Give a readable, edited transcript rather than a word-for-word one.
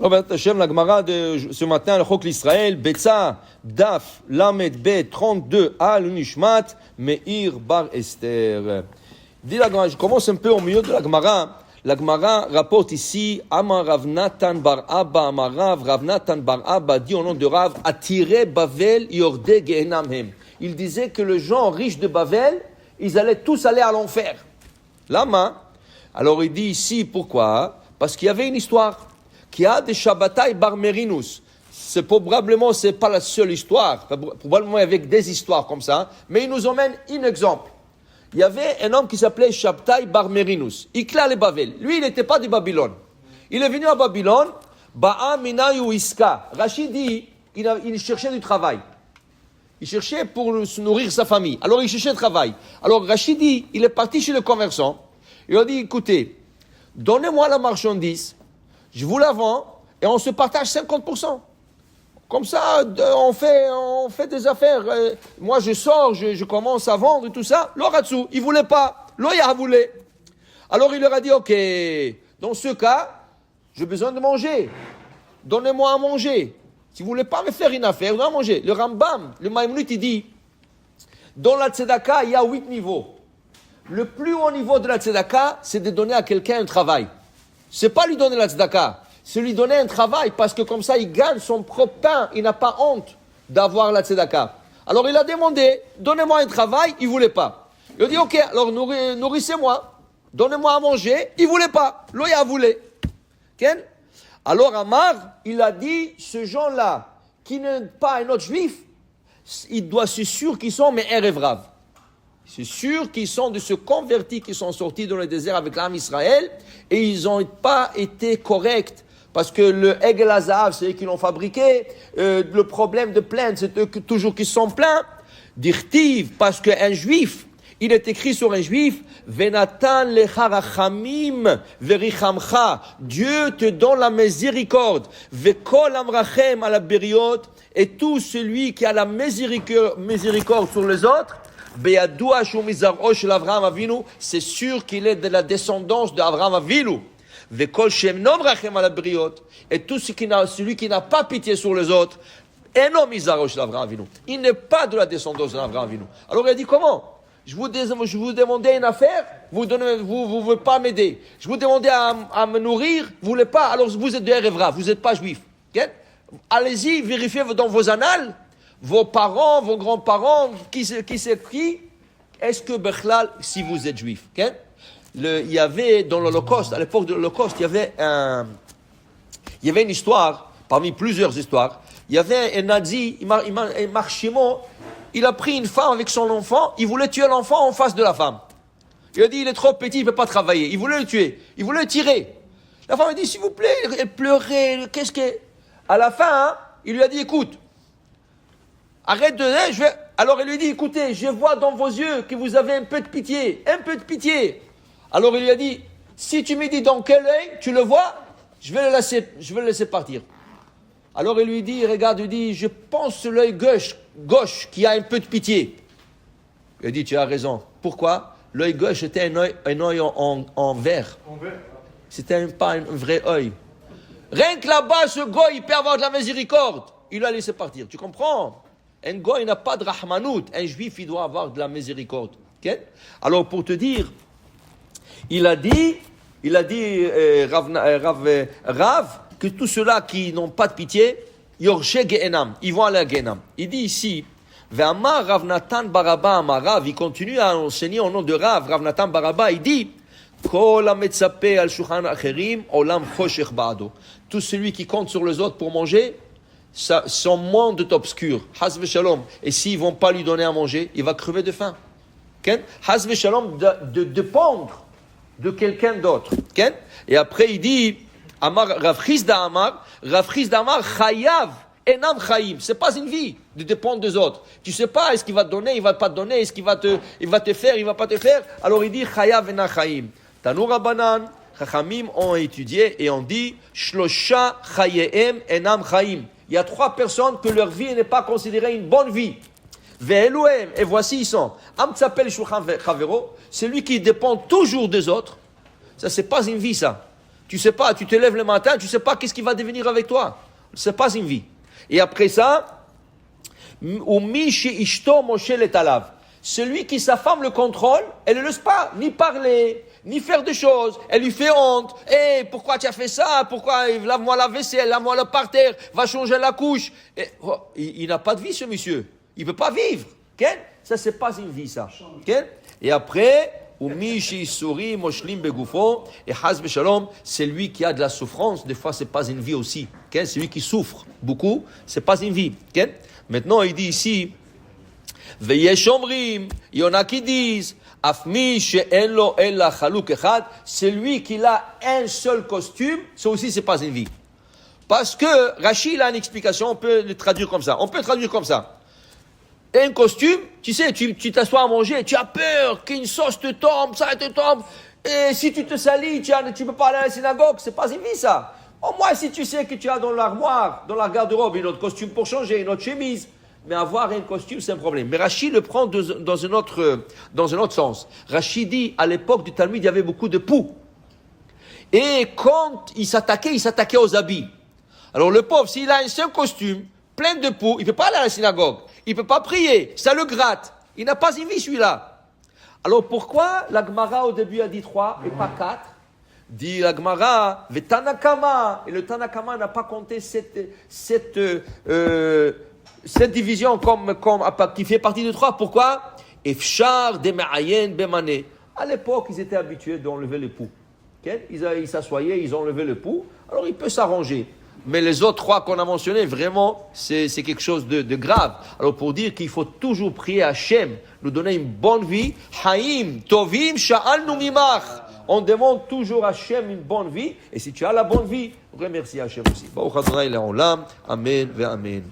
Hashem, la Gemara de ce matin, le Chok l'Israël, Betsa, Daf, Lamed B, 32, Al Nishmat, Meir Bar Esther. Dit la Gemara, je commence un peu au milieu de la Gemara. La Gemara rapporte ici, Amar Rav Natan Bar Abba, Amar Rav Natan Bar Abba dit au nom de Rav, Attiré Bavel, Yorde Gehenam Hem. Il disait que les gens riches de Bavel, ils allaient tous aller à l'enfer. Lama. Alors il dit ici, pourquoi? Parce qu'il y avait une histoire. Qui a des Shabbatai Bar Merinus. C'est probablement, c'est pas la seule histoire. Probablement avec des histoires comme ça. Mais il nous emmène un exemple. Il y avait un homme qui s'appelait Shabbatai Bar Merinus. Ikla le Bavel. Lui, il n'était pas de Babylone. Il est venu à Babylone. Ba'a Minayu Iska. Rachid dit, il cherchait du travail. Il cherchait pour se nourrir sa famille. Alors il cherchait du travail. Alors Rachid dit, il est parti chez le commerçant. Il a dit, écoutez, donnez-moi la marchandise. Je vous la vends et on se partage 50%. Comme ça, on fait des affaires. Moi, je sors, je commence à vendre et tout ça. L'Oratsu, il ne voulait pas. L'Oya voulait. Alors, il leur a dit, OK, dans ce cas, j'ai besoin de manger. Donnez-moi à manger. Si vous ne voulez pas me faire une affaire, donnez-moi à manger. Le Rambam, le Maïmonite, il dit, dans la Tzedaka, il y a 8 niveaux. Le plus haut niveau de la Tzedaka, c'est de donner à quelqu'un un travail. C'est pas lui donner la tzedaka, c'est lui donner un travail, parce que comme ça, il gagne son propre pain, il n'a pas honte d'avoir la tzedaka. Alors il a demandé, donnez-moi un travail, il voulait pas. Il a dit, OK, alors nourrissez-moi, donnez-moi à manger, il voulait pas. Loya voulait. Okay? Alors Amar, il a dit, ce gens-là, qui n'est pas un autre juif, il doit se sûr qu'ils sont mes Erevrav. C'est sûr qu'ils sont de se convertis, qui sont sortis dans le désert avec l'âme Israël, et ils n'ont pas été corrects. Parce que le Egel Hazav, c'est eux qui l'ont fabriqué. Le problème de plainte, c'est eux toujours qui sont pleins. Dirtiv, parce qu'un juif, il est écrit sur un juif, Venatan lecha rachamim verichamcha. Dieu te donne la miséricorde. Vekol amrachem ala beriot. Et tout celui qui a la miséricorde sur les autres, c'est sûr qu'il est de la descendance d'Avraham Avinu. Et tout celui qui n'a pas pitié sur les autres, il n'est pas de la descendance d'Avraham Avinu. Alors il a dit, comment? Je vous demandais une affaire, vous ne voulez pas m'aider. Je vous demandais à me nourrir, vous ne voulez pas, alors vous êtes de Erevra, vous n'êtes pas juif. Okay? Allez-y, vérifiez dans vos annales. Vos parents, vos grands-parents, qui c'est qui? Est-ce que Bechlal, si vous êtes juif, okay? Il y avait dans l'Holocauste, à l'époque de l'Holocauste, il y avait une histoire, parmi plusieurs histoires. Il y avait un nazi, Marchimon, il a pris une femme avec son enfant, il voulait tuer l'enfant en face de la femme. Il a dit, il est trop petit, il ne peut pas travailler. Il voulait le tuer, il voulait le tirer. La femme a dit, s'il vous plaît, elle pleurait, qu'est-ce que... À la fin, il lui a dit, écoute, arrête de... Alors il lui dit, écoutez, je vois dans vos yeux que vous avez un peu de pitié. Un peu de pitié. Alors il lui a dit, si tu me dis dans quel œil tu le vois, je vais le laisser partir. Alors il lui dit, regarde, il dit, je pense l'œil gauche qui a un peu de pitié. Il a dit, tu as raison. Pourquoi? L'œil gauche était un œil en verre. C'était pas un vrai œil. Rien que là-bas, ce goy, il peut avoir de la miséricorde. Il l'a laissé partir. Tu comprends? Un goy n'a pas de rahmanout. Un juif, il doit avoir de la miséricorde. Okay? Alors, pour te dire, il a dit Rav, que tous ceux-là qui n'ont pas de pitié, Yorche Gehenam, ils vont aller à Gehenam. Il dit ici, Ve'amar Rav Natan Baraba Amar Rav, il continue à enseigner au nom de Rav Natan Baraba, il dit, Kol hametzape al shulchan acherim, olam choshech ba'ado. Tout celui qui compte sur les autres pour manger, son monde est obscur. Haz v'shalom. Et s'ils ne vont pas lui donner à manger, il va crever de faim. Haz v'shalom, de dépendre de quelqu'un d'autre. Et après il dit, Rav Chizda Amar, chayav enam chayim. C'est pas une vie de dépendre des autres. Tu sais pas, est-ce qu'il va te donner, il va pas te donner, est-ce qu'il va te faire, il va pas te faire. Alors il dit, chayav enam chayim. Tanur Rabbanan, Chachamim ont étudié et ont dit, Shlosha chayehem enam chayim. Il y a 3 personnes que leur vie n'est pas considérée une bonne vie. Ve'eluhem, et voici ils sont. Am tzapel shulchan chavero, celui qui dépend toujours des autres. Ça, c'est pas une vie, ça. Tu sais pas, tu te lèves le matin, tu sais pas qu'est-ce qui va devenir avec toi. C'est pas une vie. Et après ça, celui qui sa femme le contrôle, elle ne laisse pas ni parler, ni faire des choses. Elle lui fait honte. Pourquoi tu as fait ça? Pourquoi? Lave-moi la vaisselle, lave-moi le parterre, va changer la couche. Il n'a pas de vie, ce monsieur. Il ne peut pas vivre. Okay? Ça, c'est pas une vie, ça. Okay? Et après, et Haz Beshalom, c'est lui qui a de la souffrance. Des fois, c'est pas une vie aussi. Okay? C'est lui qui souffre beaucoup. C'est pas une vie. Okay? Maintenant, il dit ici, Veyesh omrim, il y en a qui disent, Afmi she'en lo ella chaluk echad, celui qui a un seul costume, ça aussi, c'est pas une vie. Parce que Rachid a une explication, on peut le traduire comme ça. On peut traduire comme ça. Un costume, tu sais, tu t'assois à manger, tu as peur qu'une sauce te tombe, ça te tombe. Et si tu te salis, tu peux pas aller à la synagogue, c'est pas une vie ça. Au moins, si tu sais que tu as dans l'armoire, dans la garde-robe, un autre costume pour changer, une autre chemise, mais avoir un costume, c'est un problème. Mais Rachid le prend dans un autre sens. Rachid dit, à l'époque du Talmud, il y avait beaucoup de poux. Et quand il s'attaquait aux habits. Alors le pauvre, s'il a un seul costume, plein de poux, il ne peut pas aller à la synagogue. Il ne peut pas prier, ça le gratte. Il n'a pas une vie celui-là. Alors pourquoi la Gemara au début a dit 3 et pas 4? Dit la Gemara, Tanakama. Et le Tanakama n'a pas compté cette division qui fait partie de 3. Pourquoi? Efshar de Ma'ayen Bemane. À l'époque, ils étaient habitués d'enlever le pouls. Okay? Ils s'assoyaient, ils enlevaient le pouls. Alors il peut s'arranger. Mais les autres 3 qu'on a mentionnés, vraiment, c'est quelque chose de grave. Alors pour dire qu'il faut toujours prier à Hachem, nous donner une bonne vie, Haïm, Tovim, Sha'alnu Mimach. On demande toujours à Hachem une bonne vie. Et si tu as la bonne vie, remercie Hachem aussi. Baruch Adonai Le'olam. Amen ve Amen.